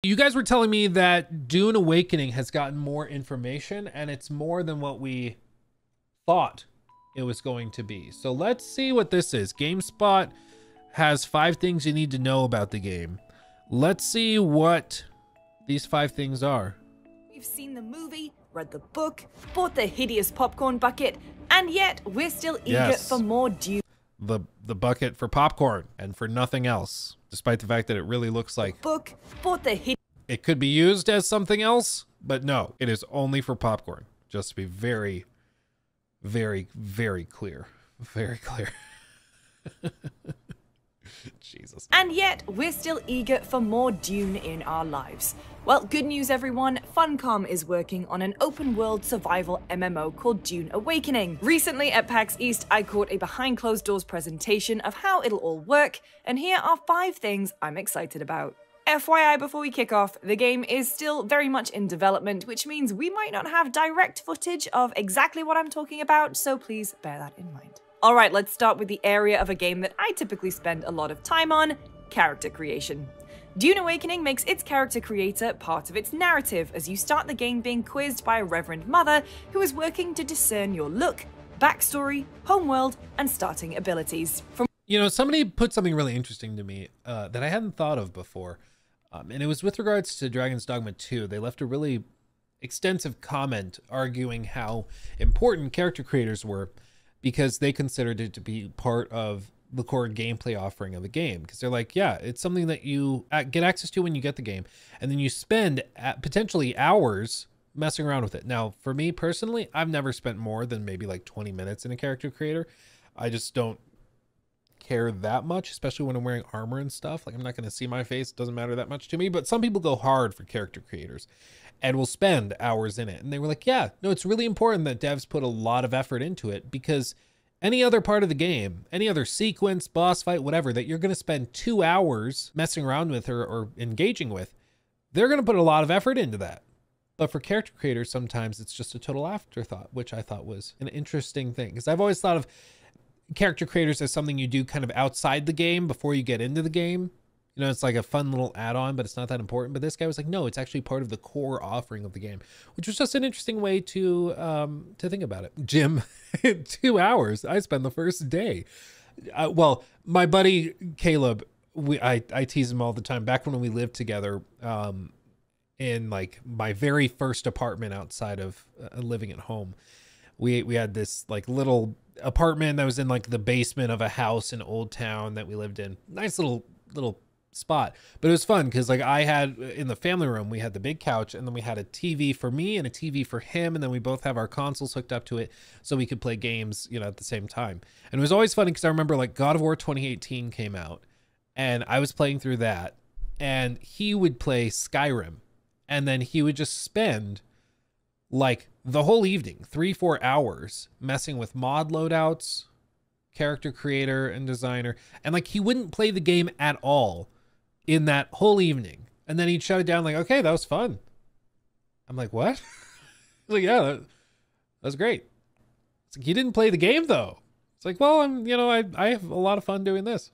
You guys were telling me that Dune Awakening has gotten more information, and it's more than what we thought it was going to be. So let's see what this is. GameSpot has 5 things you need to know about the game. Let's see what these 5 things are. We've seen the movie, read the book, bought the hideous popcorn bucket, and yet we're still eager for more Dune. The bucket for popcorn and for nothing else, despite the fact that it really looks like it could be used as something else, but no, it is only for popcorn. Just to be very, very, very clear. Very clear. Jesus. And yet, we're still eager for more Dune in our lives. Well, good news everyone, Funcom is working on an open-world survival MMO called Dune Awakening. Recently at PAX East, I caught a behind-closed-doors presentation of how it'll all work, and here are 5 things I'm excited about. FYI, before we kick off, the game is still very much in development, which means we might not have direct footage of exactly what I'm talking about, so please bear that in mind. Alright, let's start with the area of a game that I typically spend a lot of time on, character creation. Dune Awakening makes its character creator part of its narrative as you start the game being quizzed by a Reverend Mother who is working to discern your look, backstory, homeworld, and starting abilities. You know, somebody put something really interesting to me that I hadn't thought of before, and it was with regards to Dragon's Dogma 2. They left a really extensive comment arguing how important character creators were because they considered it to be part of the core gameplay offering of the game. Because they're like, yeah, it's something that you get access to when you get the game, and then you spend potentially hours messing around with it. Now, for me personally, I've never spent more than maybe like 20 minutes in a character creator. I just don't care that much, especially when I'm wearing armor and stuff. Like, I'm not going to see my face. It doesn't matter that much to me. But some people go hard for character creators and will spend hours in it. And they were like, yeah, no, it's really important that devs put a lot of effort into it, because any other part of the game, any other sequence, boss fight, whatever, that you're going to spend 2 hours messing around with or engaging with, they're going to put a lot of effort into that. But for character creators, sometimes it's just a total afterthought, which I thought was an interesting thing. Because I've always thought of character creators as something you do kind of outside the game before you get into the game. You know, it's like a fun little add-on, but it's not that important. But this guy was like, no, it's actually part of the core offering of the game, which was just an interesting way to think about it. Jim, 2 hours. I spent the first day. Well, my buddy Caleb, I tease him all the time. Back when we lived together, in like my very first apartment outside of living at home, we had this like little apartment that was in like the basement of a house in Old Town that we lived in. Nice little spot, but it was fun because like I had in the family room, we had the big couch, and then we had a TV for me and a TV for him, and then we both have our consoles hooked up to it so we could play games, you know, at the same time. And it was always funny because I remember like God of War 2018 came out, and I was playing through that, and he would play Skyrim, and then he would just spend like the whole evening, 3-4 hours messing with mod loadouts, character creator and designer, and like he wouldn't play the game at all in that whole evening, and then he'd shut it down like, okay, that was fun. I'm like, what? He's like, yeah, that was great. It's like, you didn't play the game though. It's like, well, I have a lot of fun doing this.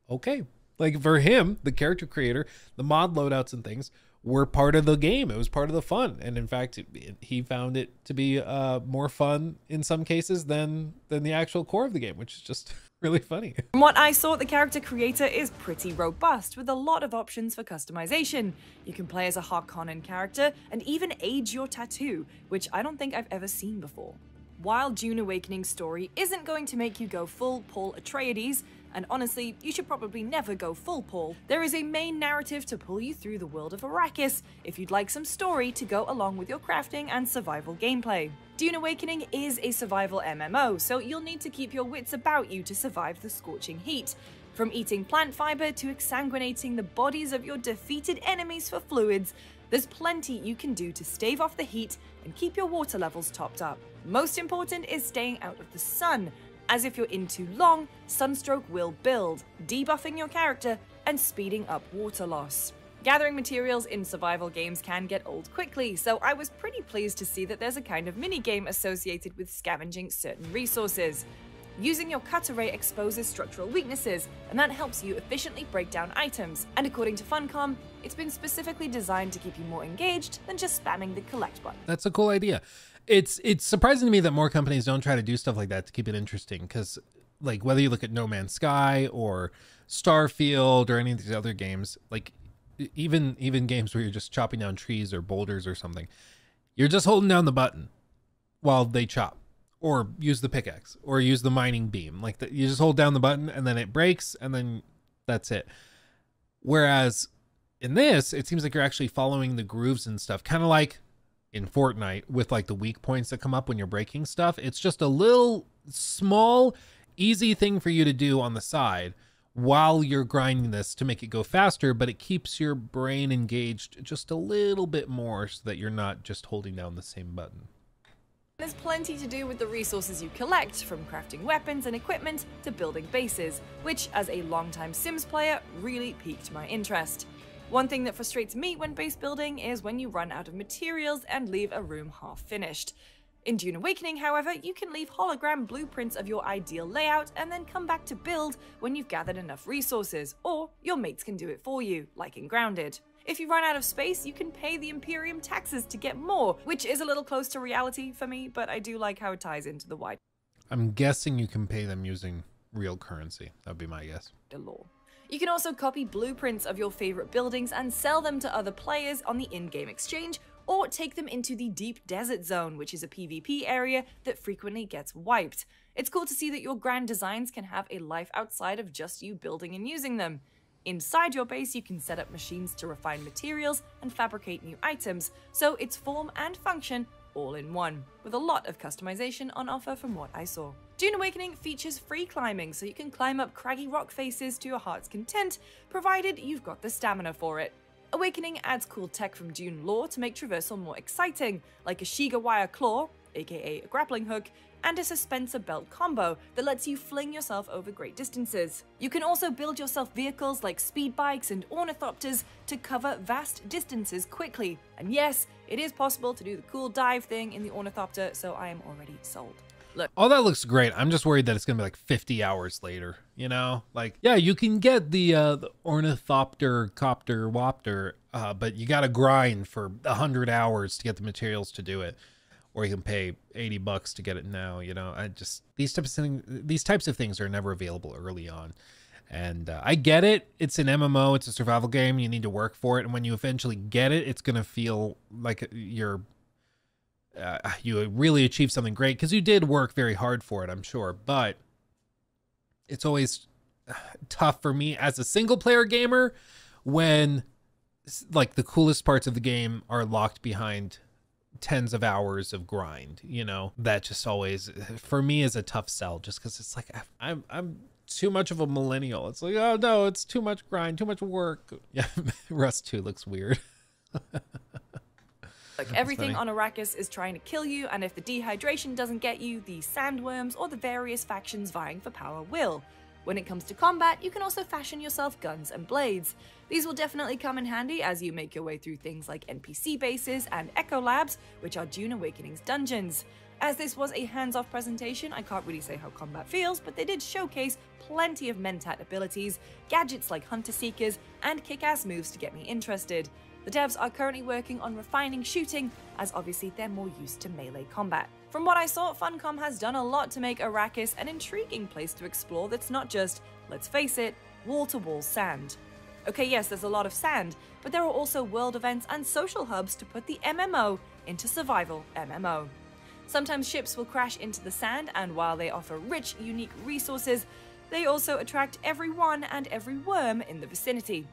Okay, like for him, the character creator, the mod loadouts and things were part of the game. It was part of the fun, and in fact, he found it to be more fun in some cases than the actual core of the game, which is just really funny. From what I saw, the character creator is pretty robust, with a lot of options for customization. You can play as a Harkonnen character, and even age your tattoo, which I don't think I've ever seen before. While Dune Awakening's story isn't going to make you go full Paul Atreides, and honestly, you should probably never go full Paul, there is a main narrative to pull you through the world of Arrakis if you'd like some story to go along with your crafting and survival gameplay. Dune Awakening is a survival MMO, so you'll need to keep your wits about you to survive the scorching heat. From eating plant fiber to exsanguinating the bodies of your defeated enemies for fluids, there's plenty you can do to stave off the heat and keep your water levels topped up. Most important is staying out of the sun, as if you're in too long, sunstroke will build, debuffing your character and speeding up water loss. Gathering materials in survival games can get old quickly, so I was pretty pleased to see that there's a kind of minigame associated with scavenging certain resources. Using your cut array exposes structural weaknesses, and that helps you efficiently break down items, and according to Funcom, It's been specifically designed to keep you more engaged than just spamming the collect button. That's a cool idea. It's surprising to me that more companies don't try to do stuff like that to keep it interesting, because like whether you look at No Man's Sky or Starfield or any of these other games, like even games where you're just chopping down trees or boulders or something, you're just holding down the button while they chop, or use the pickaxe, or use the mining beam. Like you just hold down the button and then it breaks, and then that's it. Whereas in this, it seems like you're actually following the grooves and stuff, kind of like in Fortnite with like the weak points that come up when you're breaking stuff. It's just a little small, easy thing for you to do on the side while you're grinding this to make it go faster, but it keeps your brain engaged just a little bit more so that you're not just holding down the same button. There's plenty to do with the resources you collect, from crafting weapons and equipment to building bases, which, as a longtime Sims player, really piqued my interest. One thing that frustrates me when base building is when you run out of materials and leave a room half finished. In Dune Awakening, however, you can leave hologram blueprints of your ideal layout and then come back to build when you've gathered enough resources, or your mates can do it for you, like in Grounded. If you run out of space, you can pay the Imperium taxes to get more, which is a little close to reality for me, but I do like how it ties into the wider I'm guessing you can pay them using real currency. That'd be my guess. lore. You can also copy blueprints of your favorite buildings and sell them to other players on the in-game exchange, or take them into the Deep Desert Zone, which is a PvP area that frequently gets wiped. It's cool to see that your grand designs can have a life outside of just you building and using them. Inside your base, you can set up machines to refine materials and fabricate new items, so it's form and function all in one, with a lot of customization on offer from what I saw. Dune Awakening features free climbing, so you can climb up craggy rock faces to your heart's content, provided you've got the stamina for it. Awakening adds cool tech from Dune lore to make traversal more exciting, like a Shiga wire claw, aka a grappling hook, and a suspensor belt combo that lets you fling yourself over great distances. You can also build yourself vehicles like speed bikes and ornithopters to cover vast distances quickly. And yes, it is possible to do the cool dive thing in the ornithopter, so I am already sold. Look. All that looks great. I'm just worried that it's gonna be like 50 hours later, you know? Like, yeah, you can get the ornithopter copter wopter, but you gotta grind for 100 hours to get the materials to do it. Or you can pay $80 to get it now, you know? These types of things are never available early on. And I get it. It's an MMO, it's a survival game, you need to work for it. And when you eventually get it, it's gonna feel like you really achieved something great, because you did work very hard for it, I'm sure. But it's always tough for me as a single player gamer when like the coolest parts of the game are locked behind tens of hours of grind, you know? That just always, for me, is a tough sell, just because it's like I'm too much of a millennial. It's like, oh no, it's too much grind, too much work. Yeah, Rust 2 looks weird. Look, everything on Arrakis is trying to kill you, and if the dehydration doesn't get you, the sandworms or the various factions vying for power will. When it comes to combat, you can also fashion yourself guns and blades. These will definitely come in handy as you make your way through things like NPC bases and Echo Labs, which are Dune Awakening's dungeons. As this was a hands-off presentation, I can't really say how combat feels, but they did showcase plenty of Mentat abilities, gadgets like Hunter Seekers, and kick-ass moves to get me interested. The devs are currently working on refining shooting, as obviously they're more used to melee combat. From what I saw, Funcom has done a lot to make Arrakis an intriguing place to explore that's not just, let's face it, wall-to-wall sand. Okay, yes, there's a lot of sand, but there are also world events and social hubs to put the MMO into survival MMO. Sometimes ships will crash into the sand, and while they offer rich, unique resources, they also attract everyone and every worm in the vicinity.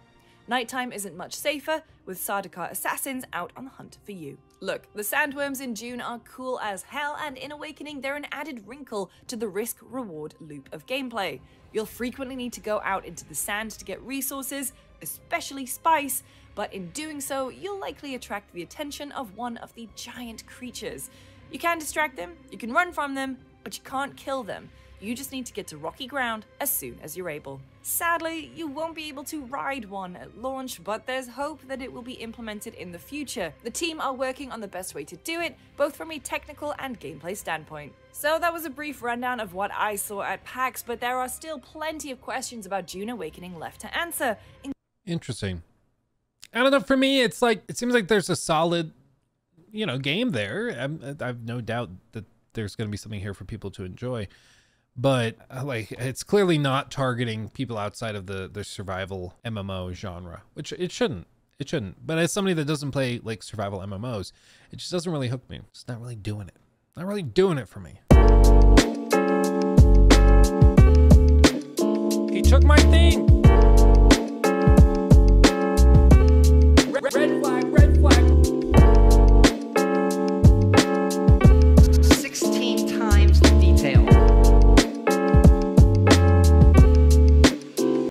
Nighttime isn't much safer, with Sardaukar assassins out on the hunt for you. Look, the sandworms in Dune are cool as hell, and in Awakening they're an added wrinkle to the risk-reward loop of gameplay. You'll frequently need to go out into the sand to get resources, especially spice, but in doing so, you'll likely attract the attention of one of the giant creatures. You can distract them, you can run from them, but you can't kill them. You just need to get to rocky ground as soon as you're able. Sadly, you won't be able to ride one at launch, but there's hope that it will be implemented in the future. The team are working on the best way to do it, both from a technical and gameplay standpoint. So that was a brief rundown of what I saw at PAX, but there are still plenty of questions about Dune Awakening left to answer. Interesting. I don't know. For me, it's like, it seems like there's a solid, you know, game there. I've no doubt that there's going to be something here for people to enjoy, but like, it's clearly not targeting people outside of the survival MMO genre, which it shouldn't. It shouldn't. But as somebody that doesn't play like survival MMOs, it just doesn't really hook me. It's not really doing it. Not really doing it for me. He took my thing.